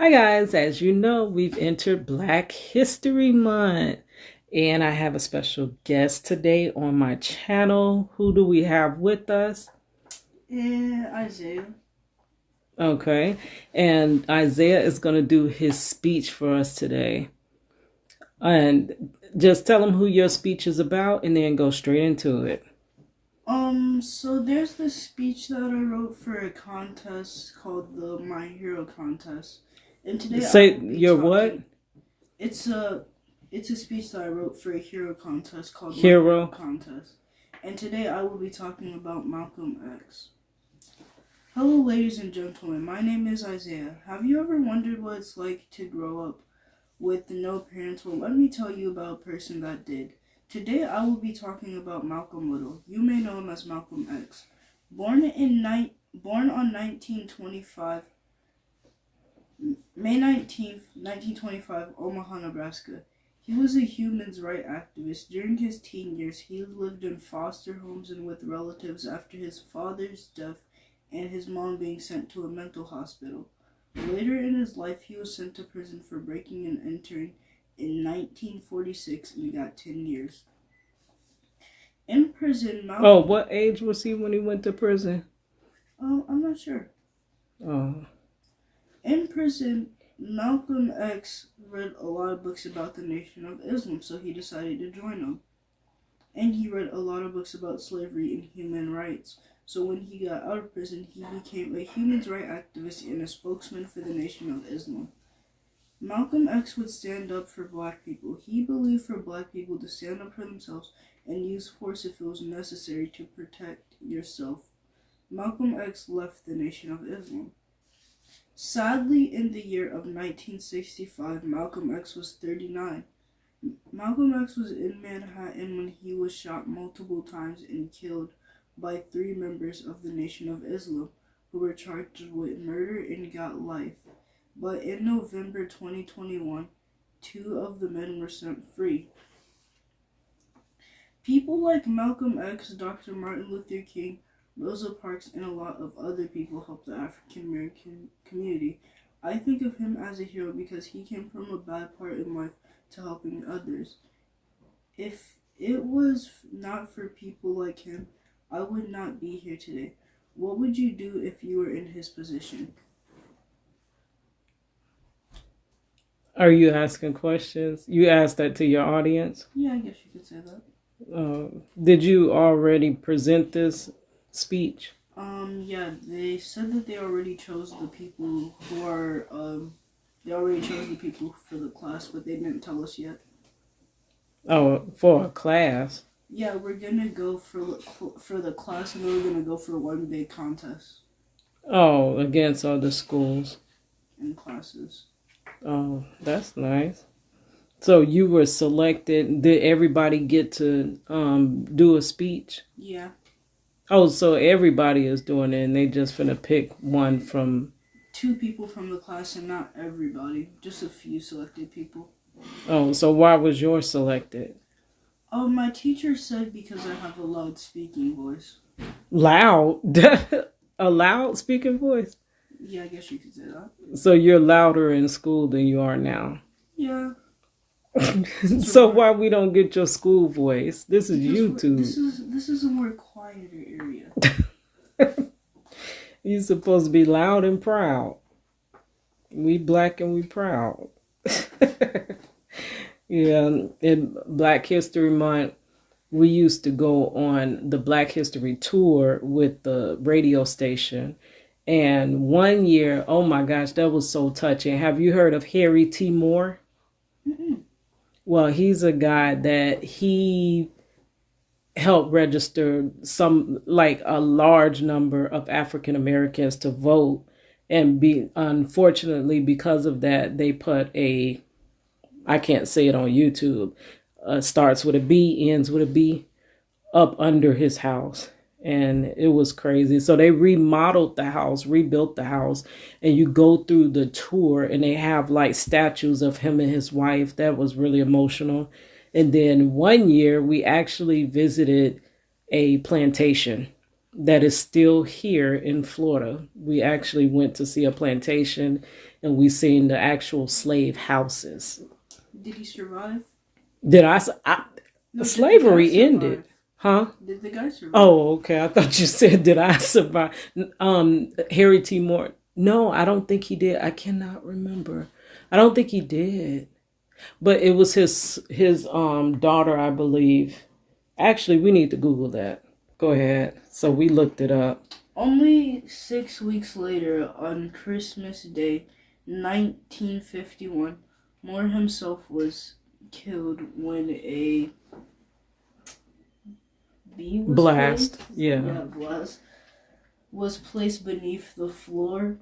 Hi guys, as you know, we've entered Black History Month and I have a special guest today on my channel. Who do we have with us? Isaiah. Okay, and Isaiah is going to do his speech for us today. And just tell him who your speech is about and then go straight into it. So there's this speech that I wrote for a contest called the My Hero contest. And today I Say will be your talking. what? It's a speech that I wrote for a hero contest called My Hero. Hero contest. And today I will be talking about Malcolm X. Hello ladies and gentlemen, my name is Isaiah. Have you ever wondered what it's like to grow up with no parents? Well, let me tell you about a person that did. Today I will be talking about Malcolm Little. You may know him as Malcolm X. Born on 1925, May 19th, 1925, Omaha, Nebraska. He was a human rights activist. During his teen years, he lived in foster homes and with relatives after his father's death and his mom being sent to a mental hospital. Later in his life, he was sent to prison for breaking and entering in 1946 and got 10 years. In prison, Malcolm... What age was he when he went to prison? I'm not sure. Oh. In prison, Malcolm X read a lot of books about the Nation of Islam, so he decided to join them. And he read a lot of books about slavery and human rights. So when he got out of prison, he became a human rights activist and a spokesman for the Nation of Islam. Malcolm X would stand up for black people. He believed for black people to stand up for themselves and use force if it was necessary to protect yourself. Malcolm X left the Nation of Islam. Sadly, in the year of 1965, Malcolm X was 39. Malcolm X was in Manhattan when he was shot multiple times and killed by 3 members of the Nation of Islam who were charged with murder and got life. But in November 2021, 2 of the men were set free. People like Malcolm X, Dr. Martin Luther King, Rosa Parks, and a lot of other people helped the African American community. I think of him as a hero because he came from a bad part in life to helping others. If it was not for people like him, I would not be here today. What would you do if you were in his position? Are you asking questions? You asked that to your audience? Yeah, I guess you could say that. Did you already present this speech? Yeah, they said that they already chose the people who are, they already chose the people for the class, but they didn't tell us yet. Oh, for a class? Yeah, we're gonna go for the class, and then we're gonna go for one big contest. Oh, against other schools. And classes. Oh, that's nice. So you were selected. Did everybody get to do a speech? Yeah. Oh, so everybody is doing it and they just finna pick one from... 2 people from the class and not everybody. Just a few selected people. Oh, so why was yours selected? Oh, my teacher said because I have a loud speaking voice. Loud? A loud speaking voice? Yeah, I guess you could say that. So you're louder in school than you are now? Yeah. So why we don't get your school voice? This is because YouTube. This is a more quieter area. You're supposed to be loud and proud. We black and we proud. Yeah, in Black History Month, we used to go on the Black History tour with the radio station. And one year, oh my gosh, that was so touching. Have you heard of Harry T. Moore? Mm-mm. Well, he's a guy that he helped register like a large number of African Americans to vote. And unfortunately, because of that, they put I can't say it on YouTube, starts with a B, ends with a B, up under his house. And it was crazy. So they remodeled the house, rebuilt the house, and you go through the tour and they have like statues of him and his wife. That was really emotional. And then one year we actually visited a plantation that is still here in Florida. We actually went to see a plantation and we seen the actual slave houses. Did he survive? Did I No, did the guy slavery ended? survive? Huh? Did the guy survive? Oh, okay. I thought you said, "Did I survive?" Harry T. Morton. No, I don't think he did. I cannot remember. I don't think he did. But it was his daughter, I believe. Actually, we need to Google that. Go ahead. So we looked it up. Only 6 weeks later, on Christmas Day, 1951, Moore himself was killed when a bee was Blast. placed. Yeah. Blast was placed beneath the floor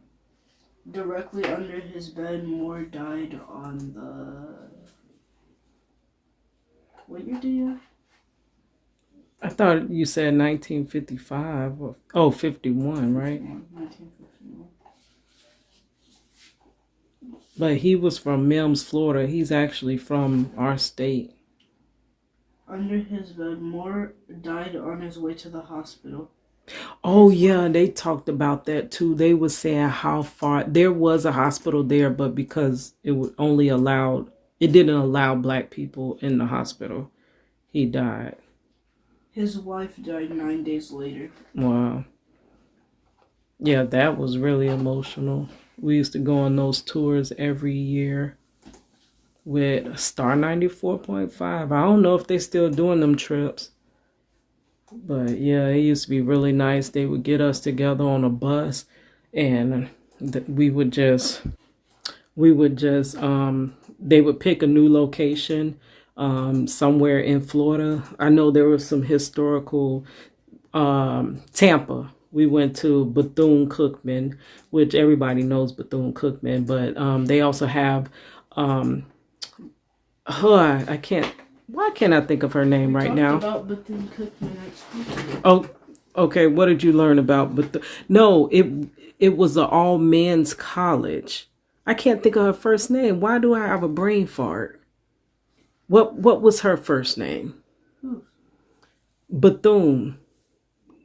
directly under his bed. Moore died on the... What year did you have? I thought you said 1955. Oh, 51, right? 1951. But he was from Mims, Florida. He's actually from our state. Under his bed, Moore died on his way to the hospital. Oh, yeah, they talked about that too. They were saying how far there was a hospital there, but because it would only allowed, it didn't allow black people in the hospital, he died. His wife died 9 days later. Wow. Yeah, that was really emotional. We used to go on those tours every year with Star 94.5. I don't know if they're still doing them trips. But yeah, it used to be really nice. They would get us together on a bus and we would just they would pick a new location somewhere in Florida. I know there was some historical Tampa. We went to Bethune-Cookman, which everybody knows Bethune-Cookman, but they also have I can't. Why can't I think of her name right now? About Bethune-Cookman at school today. Oh, okay. What did you learn about? No, it was an all men's college. I can't think of her first name. Why do I have a brain fart? What was her first name? Bethune.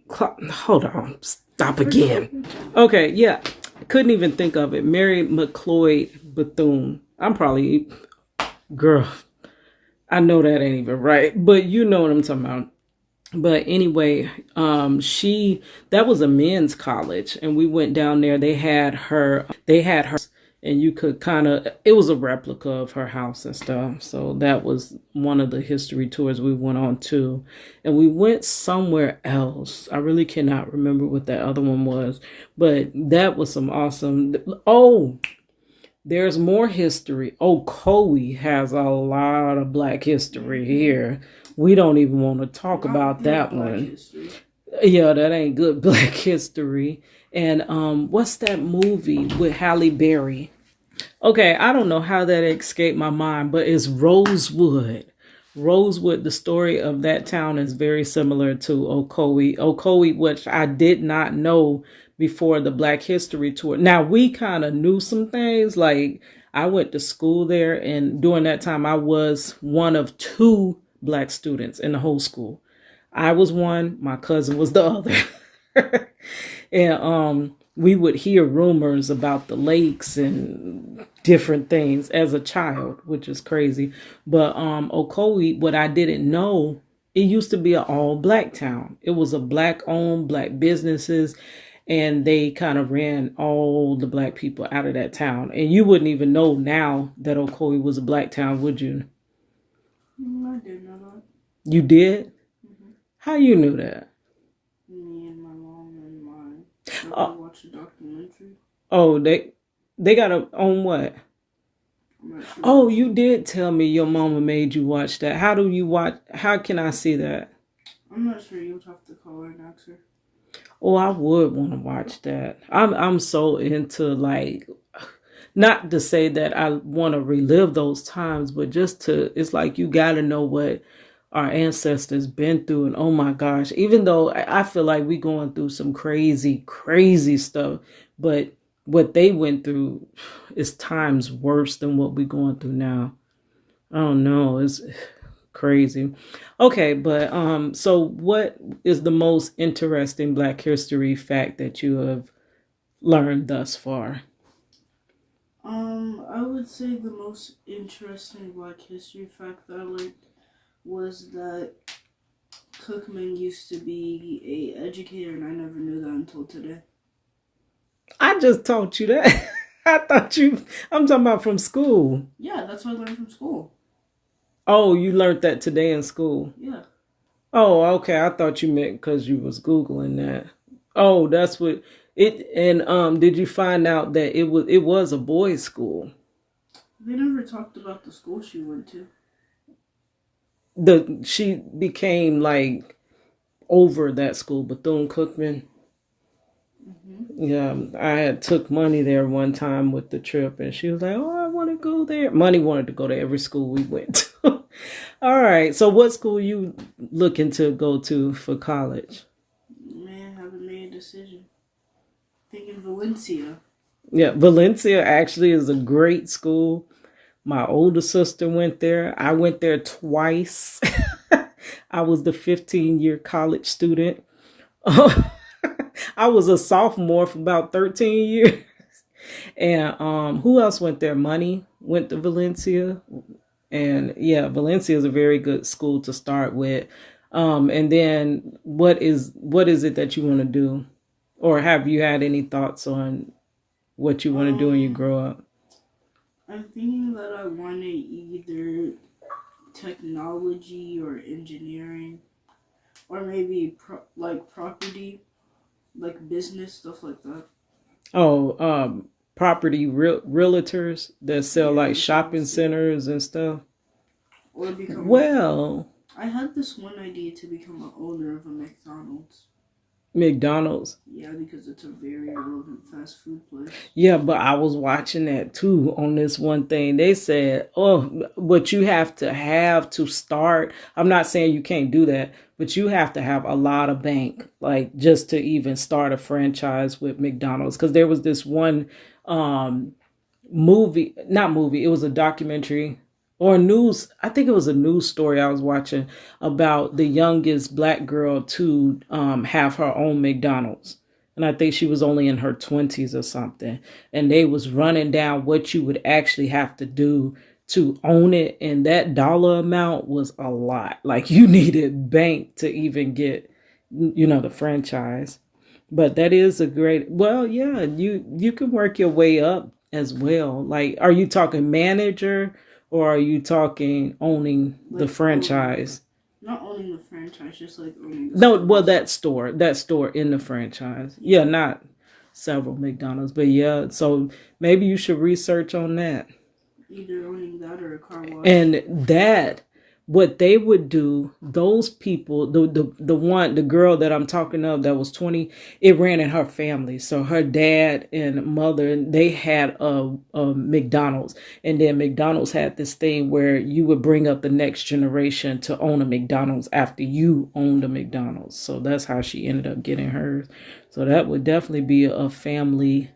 Hold on. Stop again. Okay, yeah. Couldn't even think of it. Mary McLeod Bethune. I'm probably girl. I know that ain't even right, but you know what I'm talking about. But anyway, that was a men's college, and we went down there. They had her, and you could it was a replica of her house and stuff. So that was one of the history tours we went on too. And we went somewhere else. I really cannot remember what that other one was, but that was some awesome. Oh, there's more history. Ocoee has a lot of black history here. We don't even want to talk about that one. History. Yeah, that ain't good black history. And what's that movie with Halle Berry? Okay, I don't know how that escaped my mind, but it's Rosewood. Rosewood, the story of that town is very similar to Ocoee. Ocoee, which I did not know before the Black History Tour. Now, we kind of knew some things. Like, I went to school there, and during that time, I was one of two black students in the whole school. I was one, my cousin was the other. And we would hear rumors about the lakes and different things as a child, which is crazy. But Ocoee, what I didn't know, it used to be an all black town. It was a black owned, black businesses, and they kind of ran all the black people out of that town. And you wouldn't even know now that Ocoee was a black town, would you? I did know that. You did? Mm-hmm. How you knew that? Me and my mom and my watched a documentary. Oh, they got on what? Sure. Oh, you did tell me your mama made you watch that. How do you watch? How can I see that? I'm not sure. You'll have to call her and ask her. Oh, I would want to watch that. I'm so into, like, not to say that I want to relive those times, but just to, it's like you got to know what our ancestors been through. And oh my gosh, even though I feel like we going through some crazy, crazy stuff, but what they went through is times worse than what we going through now. I don't know. It's crazy. Okay, but so what is the most interesting Black history fact that you have learned thus far? I would say the most interesting Black History fact that I learned was that Cookman used to be a educator, and I never knew that until today. I just taught you that. I thought you. I'm talking about from school. Yeah, that's what I learned from school. Oh, you learned that today in school. Yeah. Oh, okay. I thought you meant because you was googling that. Oh, that's what it. And did you find out that it was a boys' school? They never talked about the school she went to. She became like over that school, Bethune Cookman. Hmm. Yeah, I had took money there one time with the trip, and she was like, "Oh, I want to go there." Money wanted to go to every school we went to. All right. So, what school you looking to go to for college? Man, haven't made a decision. Thinking Valencia. Yeah, Valencia actually is a great school. My older sister went there. I went there twice. I was the 15-year college student. I was a sophomore for about 13 years. And who else went there? Money went to Valencia. And yeah, Valencia is a very good school to start with. And then what is it that you want to do? Or have you had any thoughts on what you want to do when you Um, grow up? I'm thinking that I want to either technology or engineering, or maybe like property, like business stuff like that. Oh, property realtors that sell Yeah, like that's what I shopping was thinking. centers and stuff. Or become. Well, I had this one idea to become an owner of a McDonald's. McDonald's. Yeah, because it's a very relevant fast food place. Yeah, but I was watching that too on this one thing. They said, oh, what you have to start. I'm not saying you can't do that, but you have to have a lot of bank, like just to even start a franchise with McDonald's. Because there was this one um, movie, not movie, it was a documentary or news. I think it was a news story I was watching about the youngest black girl to have her own McDonald's. And I think she was only in her 20s or something. And they was running down what you would actually have to do to own it. And that dollar amount was a lot. Like you needed bank to even get, the franchise. But that is a great. Well, yeah, you can work your way up as well. Like, are you talking manager or are you talking owning the Like franchise? not owning the franchise, just like owning the No, well, stores. that store in the franchise. Yeah, Yeah, not several McDonald's, but yeah. So maybe you should research on that. either owning that or a car wash. And that what they would do, those people, the girl that I'm talking of that was 20, it ran in her family. So her dad and mother, they had a McDonald's. And then McDonald's had this thing where you would bring up the next generation to own a McDonald's after you owned a McDonald's. So that's how she ended up getting hers. So that would definitely be a family,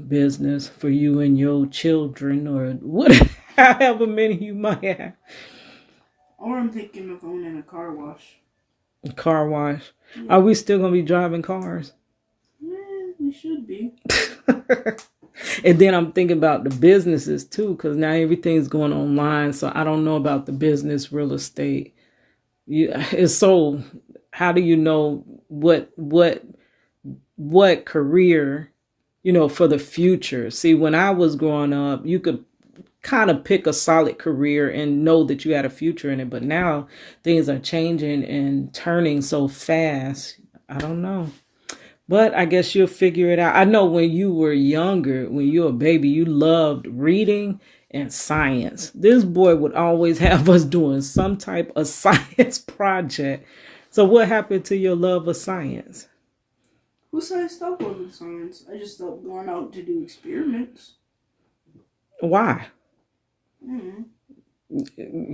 business for you and your children or what, however many you might have. Or I'm thinking of owning a car wash. Car wash. Yeah, Are we still gonna be driving cars? we should be. And then I'm thinking about the businesses too, because now everything's going online. So I don't know about the business real estate. It's so. How do you know what career, for the future? See, when I was growing up, you could kind of pick a solid career and know that you had a future in it. But now things are changing and turning so fast. I don't know. But I guess you'll figure it out. I know when you were younger, when you were a baby, you loved reading and science. This boy would always have us doing some type of science project. So what happened to your love of science? Who said I stopped loving science? I just stopped going out to do experiments. Why? Mm.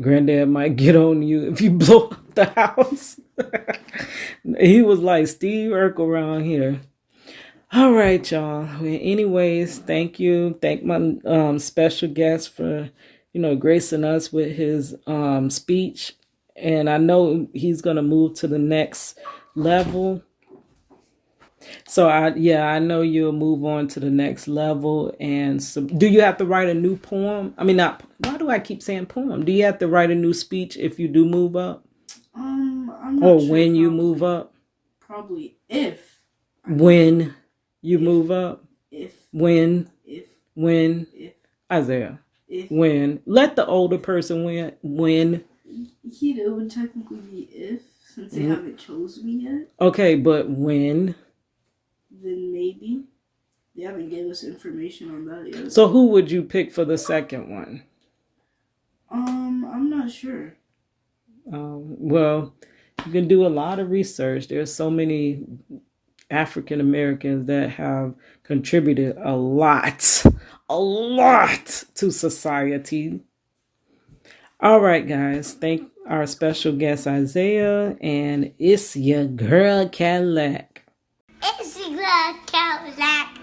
Granddad might get on you if you blow up the house. He was like Steve Urkel around here. All right, y'all. Well, anyways, thank you. Thank my special guest for, gracing us with his speech. And I know he's gonna move to the next level. So I know you'll move on to the next level. And so, do you have to write a new poem? I mean, not. Why do I keep saying poem? Do you have to write a new speech if you do move up, I'm not or sure. when you move up? Probably if. When you If. move up? If. When? If. When? If. Isaiah. If. When? Let the older person win. When? It would technically be if, since they haven't chosen me yet. Okay, but when? Then maybe. They haven't given us information on that yet. So who would you pick for the second one? I'm not sure. Well, you can do a lot of research. There's so many African Americans that have contributed a lot to society. All right, guys. Thank our special guest Isaiah, and it's your girl Cadillac. It's a Cadillac.